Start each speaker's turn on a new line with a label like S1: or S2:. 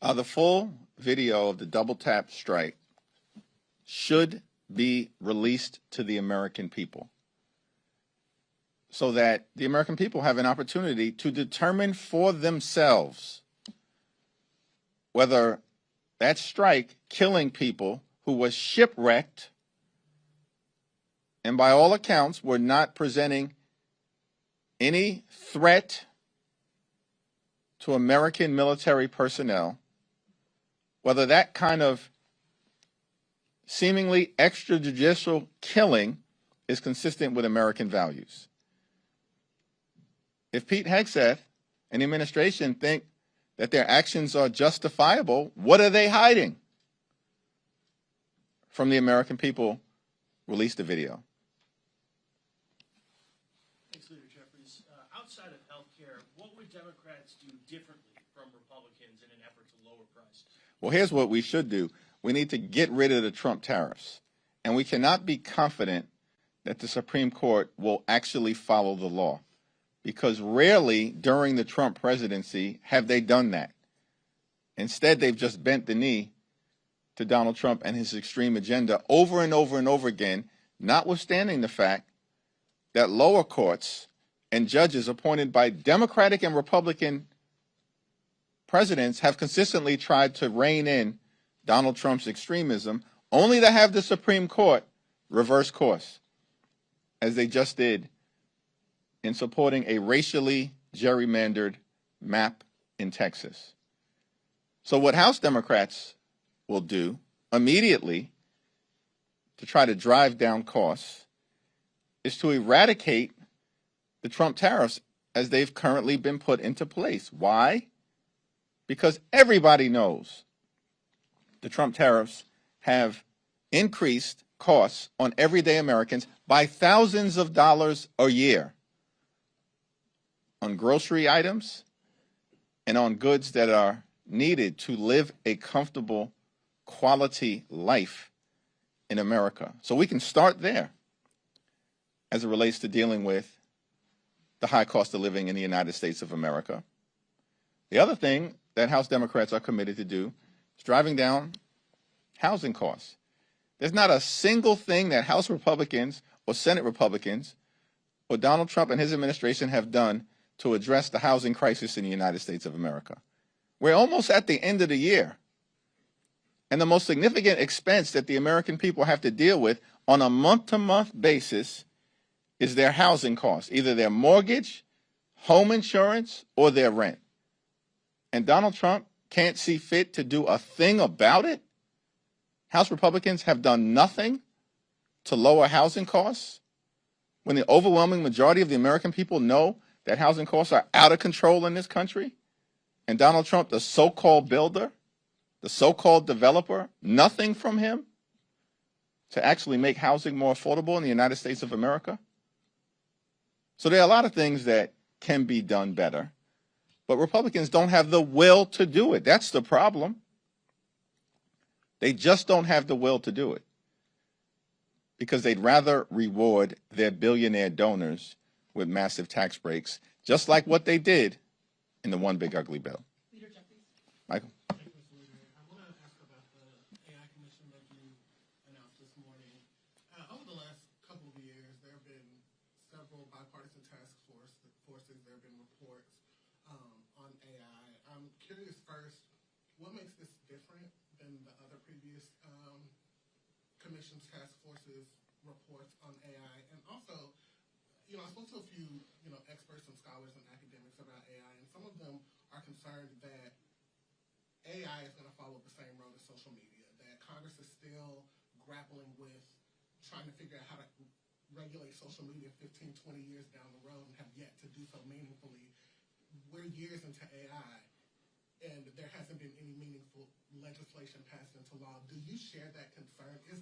S1: The full video of the double tap strike should be released to the American people so that the American people have an opportunity to determine for themselves whether that strike killing people who was shipwrecked and by all accounts were not presenting any threat to American military personnel, whether that kind of seemingly extrajudicial killing is consistent with American values. If Pete Hegseth and the administration think that their actions are justifiable, what are they hiding from the American people? Release the video.
S2: Thanks, Leader Jeffries. Outside of health care, what would Democrats do differently from Republicans in an effort to lower prices?
S1: Well, here's what we should do. We need to get rid of the Trump tariffs. And we cannot be confident that the Supreme Court will actually follow the law, because rarely during the Trump presidency have they done that. Instead, they've just bent the knee to Donald Trump and his extreme agenda over and over and over again, notwithstanding the fact that lower courts and judges appointed by Democratic and Republican presidents have consistently tried to rein in Donald Trump's extremism, only to have the Supreme Court reverse course, as they just did in supporting a racially gerrymandered map in Texas. So what House Democrats will do immediately to try to drive down costs is to eradicate the Trump tariffs as they've currently been put into place. Why? Because everybody knows the Trump tariffs have increased costs on everyday Americans by thousands of dollars a year on grocery items and on goods that are needed to live a comfortable, quality life in America. So we can start there as it relates to dealing with the high cost of living in the United States of America. The other thing that House Democrats are committed to do is driving down housing costs. There's not a single thing that House Republicans or Senate Republicans or Donald Trump and his administration have done to address the housing crisis in the United States of America. We're almost at the end of the year, and the most significant expense that the American people have to deal with on a month-to-month basis is their housing costs, either their mortgage, home insurance, or their rent. And Donald Trump can't see fit to do a thing about it? House Republicans have done nothing to lower housing costs when the overwhelming majority of the American people know that housing costs are out of control in this country? And Donald Trump, the so-called builder, the so-called developer, nothing from him to actually make housing more affordable in the United States of America? So there are a lot of things that can be done better, but Republicans don't have the will to do it. That's the problem. They just don't have the will to do it because they'd rather reward their billionaire donors with massive tax breaks, just like what they did in the One Big Ugly Bill.
S3: Leader Jeffries.
S1: Michael?
S3: Thank you, Mr. Leader. I want to ask about the AI commission that you announced this morning. Over the last couple of years, there have been several bipartisan task forces. There have been reports on AI. I'm curious first, what makes this different than the other previous commission's task forces reports on AI? And also, I spoke to a few, experts and scholars and academics about AI, and some of them are concerned that AI is going to follow the same road as social media, that Congress is still grappling with trying to figure out how to regulate social media 15, 20 years down the road and have yet to do so meaningfully. We're years into AI, and there hasn't been any meaningful legislation passed into law. Do you share that concern? Is